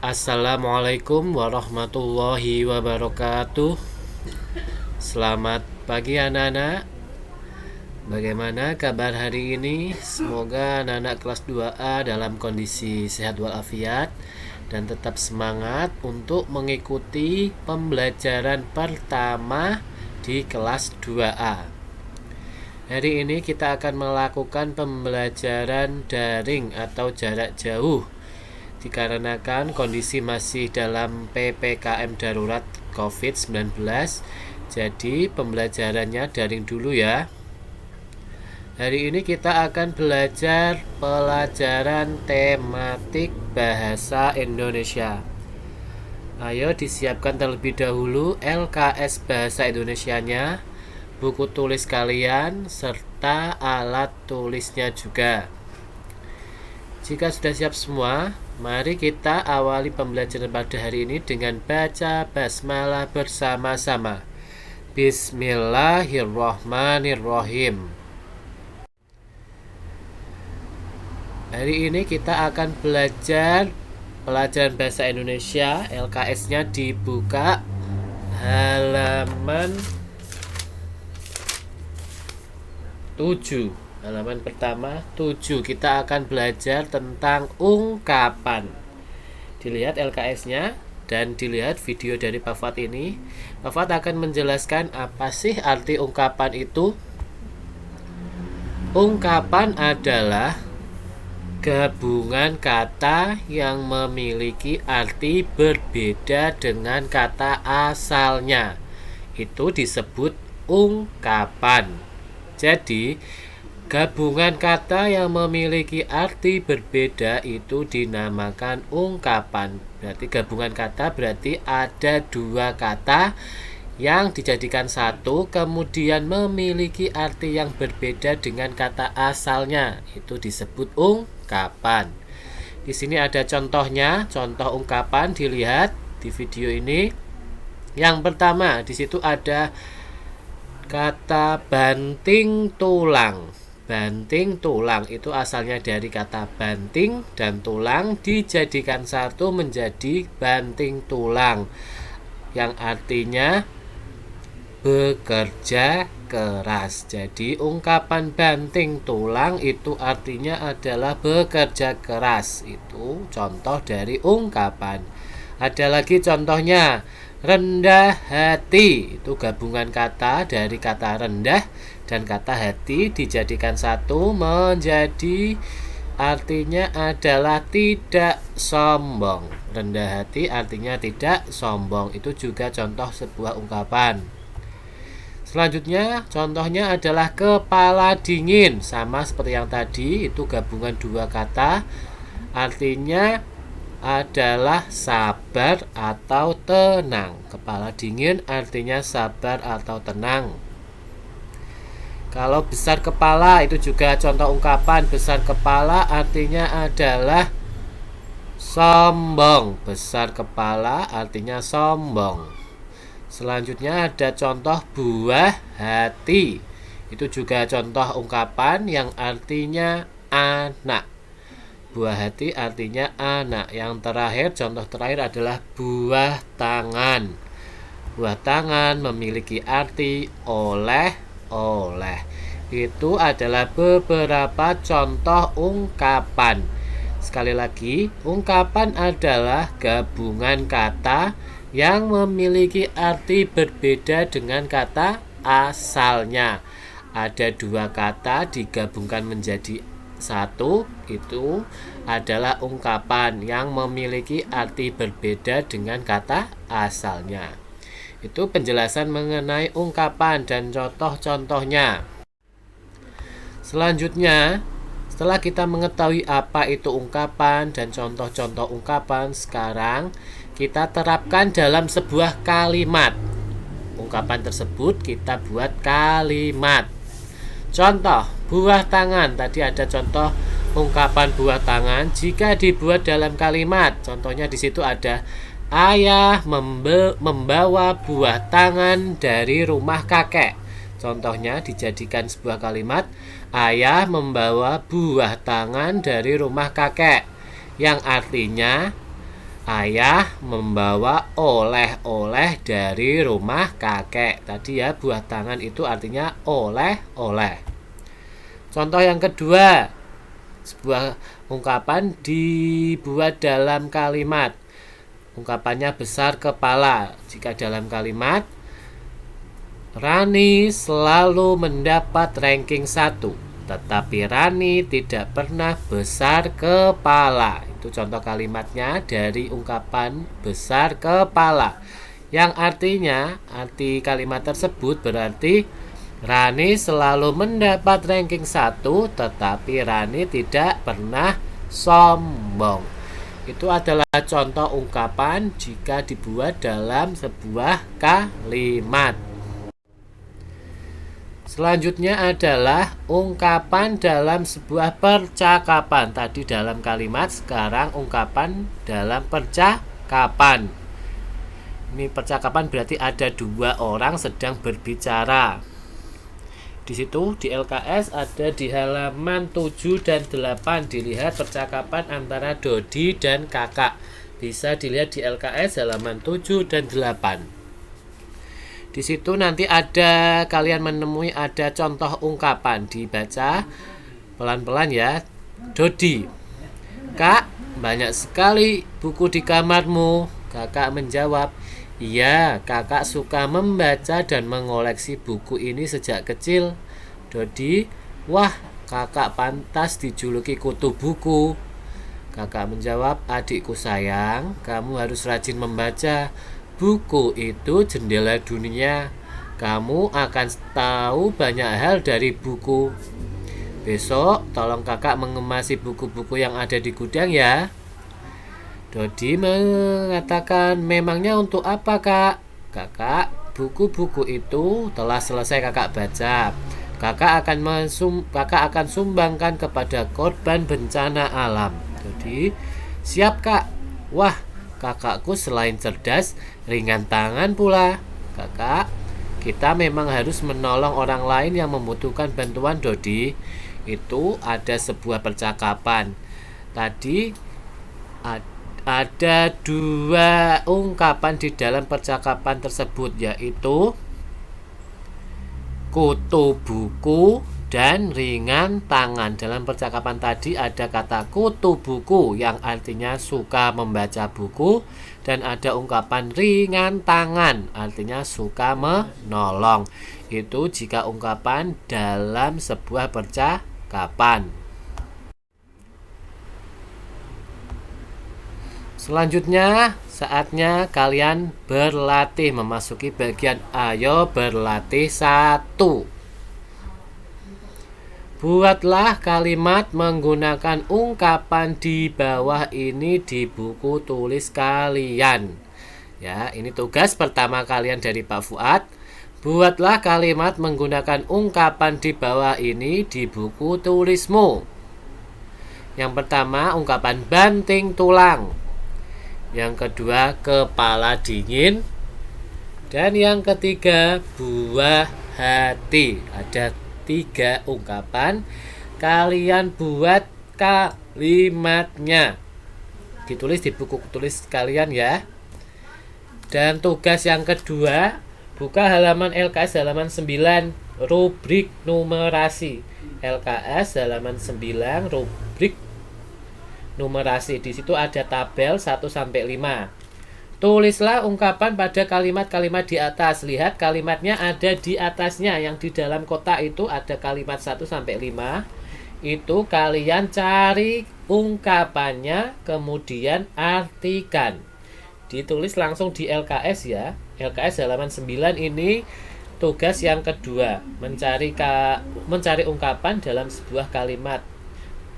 Assalamualaikum warahmatullahi wabarakatuh. Selamat pagi anak-anak. Bagaimana kabar hari ini? Semoga anak-anak kelas 2A dalam kondisi sehat walafiat dan tetap semangat untuk mengikuti pembelajaran pertama di kelas 2A. Hari ini kita akan melakukan pembelajaran daring atau jarak jauh dikarenakan kondisi masih dalam PPKM darurat COVID-19. Jadi pembelajarannya daring dulu ya. Hari ini kita akan belajar pelajaran tematik bahasa Indonesia. Ayo disiapkan terlebih dahulu LKS bahasa Indonesianya, buku tulis kalian, serta alat tulisnya juga. Jika sudah siap semua, mari kita awali pembelajaran pada hari ini dengan baca basmalah bersama-sama. Bismillahirrahmanirrahim. Hari ini kita akan belajar pelajaran bahasa Indonesia. LKS-nya dibuka halaman 7. Halaman pertama 7. Kita akan belajar tentang ungkapan. Dilihat LKS-nya dan dilihat video dari Pak Fuad ini. Pak Fuad akan menjelaskan apa sih arti ungkapan itu. Ungkapan adalah gabungan kata yang memiliki arti berbeda dengan kata asalnya. Itu disebut ungkapan. Jadi gabungan kata yang memiliki arti berbeda itu dinamakan ungkapan. Berarti gabungan kata berarti ada dua kata yang dijadikan satu, kemudian memiliki arti yang berbeda dengan kata asalnya. Itu disebut ungkapan. Di sini ada contohnya, contoh ungkapan dilihat di video ini. Yang pertama, di situ ada kata banting tulang. Banting tulang itu asalnya dari kata banting dan tulang dijadikan satu menjadi banting tulang, yang artinya bekerja keras. Jadi ungkapan banting tulang itu artinya adalah bekerja keras. Itu contoh dari ungkapan. Ada lagi contohnya, rendah hati. Itu gabungan kata dari kata rendah dan kata hati dijadikan satu menjadi artinya adalah tidak sombong. Rendah hati artinya tidak sombong. Itu juga contoh sebuah ungkapan. Selanjutnya contohnya adalah kepala dingin. Sama seperti yang tadi, itu gabungan dua kata, artinya adalah sabar atau tenang. Kepala dingin artinya sabar atau tenang. Kalau besar kepala itu juga contoh ungkapan. Besar kepala artinya adalah sombong. Besar kepala artinya sombong. Selanjutnya ada contoh buah hati. Itu juga contoh ungkapan yang artinya anak. Buah hati artinya anak. Yang terakhir, contoh terakhir adalah buah tangan. Buah tangan memiliki arti oleh-oleh. Itu adalah beberapa contoh ungkapan. Sekali lagi, ungkapan adalah gabungan kata yang memiliki arti berbeda dengan kata asalnya. Ada dua kata digabungkan menjadi satu, itu adalah ungkapan yang memiliki arti berbeda dengan kata asalnya. Itu penjelasan mengenai ungkapan dan contoh-contohnya. Selanjutnya, setelah kita mengetahui apa itu ungkapan dan contoh-contoh ungkapan, sekarang kita terapkan dalam sebuah kalimat. Ungkapan tersebut kita buat kalimat. Contoh, buah tangan. Tadi ada contoh ungkapan buah tangan. Jika dibuat dalam kalimat, contohnya di situ ada ayah membawa buah tangan dari rumah kakek. Contohnya dijadikan sebuah kalimat, ayah membawa buah tangan dari rumah kakek, yang artinya Ayah membawa oleh-oleh dari rumah kakek. Tadi ya, buah tangan itu artinya oleh-oleh. Contoh yang kedua, sebuah ungkapan dibuat dalam kalimat. Ungkapannya besar kepala. Jika dalam kalimat, Rani selalu mendapat ranking 1, tetapi Rani tidak pernah besar kepala. Itu contoh kalimatnya dari ungkapan besar kepala. Yang artinya, arti kalimat tersebut berarti Rani selalu mendapat ranking 1, tetapi Rani tidak pernah sombong. Itu adalah contoh ungkapan jika dibuat dalam sebuah kalimat. Selanjutnya adalah ungkapan dalam sebuah percakapan. Tadi dalam kalimat, sekarang ungkapan dalam percakapan. Ini percakapan berarti ada dua orang sedang berbicara. Di situ di LKS ada di halaman 7 dan 8 dilihat percakapan antara Dodi dan kakak. Bisa dilihat di LKS halaman 7 dan 8. Di situ nanti ada kalian menemui ada contoh ungkapan, dibaca pelan-pelan ya. Dodi, Kak, banyak sekali buku di kamarmu. Kakak menjawab, iya, kakak suka membaca dan mengoleksi buku ini sejak kecil. Dodi, wah, kakak pantas dijuluki kutu buku. Kakak menjawab, adikku sayang, kamu harus rajin membaca. Buku itu jendela dunia. Kamu akan tahu banyak hal dari buku. Besok tolong kakak mengemasi buku-buku yang ada di gudang ya. Dodi mengatakan, memangnya untuk apa kak? Kakak, buku-buku itu telah selesai kakak baca. Kakak akan sumbangkan kepada korban bencana alam. Dodi, siap kak. Wah, kakakku selain cerdas, ringan tangan pula. Kakak, kita memang harus menolong orang lain yang membutuhkan bantuan Dodi. Itu ada sebuah percakapan. Tadi ada dua ungkapan di dalam percakapan tersebut, yaitu kutu buku dan ringan tangan. Dalam percakapan tadi ada kata kutu buku yang artinya suka membaca buku, dan ada ungkapan ringan tangan artinya suka menolong. Itu jika ungkapan dalam sebuah percakapan. Selanjutnya saatnya kalian berlatih, memasuki bagian ayo berlatih 1. Buatlah kalimat menggunakan ungkapan di bawah ini di buku tulis kalian. Ya, ini tugas pertama kalian dari Pak Fuad. Buatlah kalimat menggunakan ungkapan di bawah ini di buku tulismu. Yang pertama ungkapan banting tulang. Yang kedua kepala dingin. Dan yang ketiga buah hati. Ada 3 ungkapan. Kalian buat kalimatnya, ditulis di buku tulis kalian ya. Dan tugas yang kedua, buka halaman LKS halaman 9, rubrik numerasi. LKS halaman 9, rubrik numerasi. Di situ ada tabel 1 sampai 5. Tulislah ungkapan pada kalimat-kalimat di atas. Lihat kalimatnya ada di atasnya. Yang di dalam kotak itu ada kalimat 1 sampai 5. Itu kalian cari ungkapannya, kemudian artikan. Ditulis langsung di LKS ya. LKS halaman 9 ini tugas yang kedua, mencari ungkapan dalam sebuah kalimat.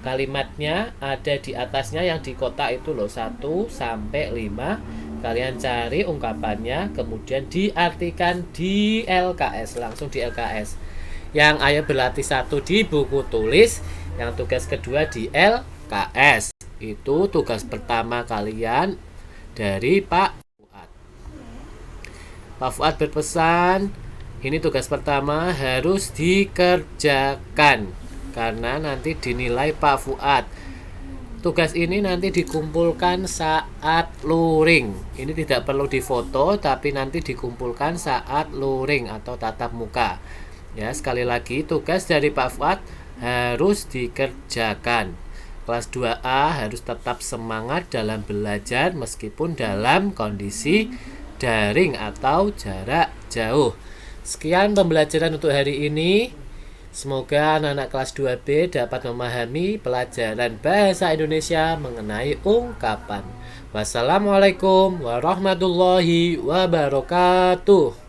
Kalimatnya ada di atasnya yang di kotak itu loh, 1 sampai 5. Kalian cari ungkapannya, kemudian diartikan di LKS, langsung di LKS. Yang ayo berlatih 1 di buku tulis, yang tugas kedua di LKS. Itu tugas pertama kalian dari Pak Fuad. Pak Fuad berpesan, ini tugas pertama harus dikerjakan karena nanti dinilai Pak Fuad. Tugas ini nanti dikumpulkan saat luring. Ini tidak perlu difoto, tapi nanti dikumpulkan saat luring atau tatap muka. Ya, sekali lagi tugas dari Pak Fuad harus dikerjakan. Kelas 2A harus tetap semangat dalam belajar meskipun dalam kondisi daring atau jarak jauh. Sekian pembelajaran untuk hari ini. Semoga anak-anak kelas 2B dapat memahami pelajaran bahasa Indonesia mengenai ungkapan. Wassalamualaikum warahmatullahi wabarakatuh.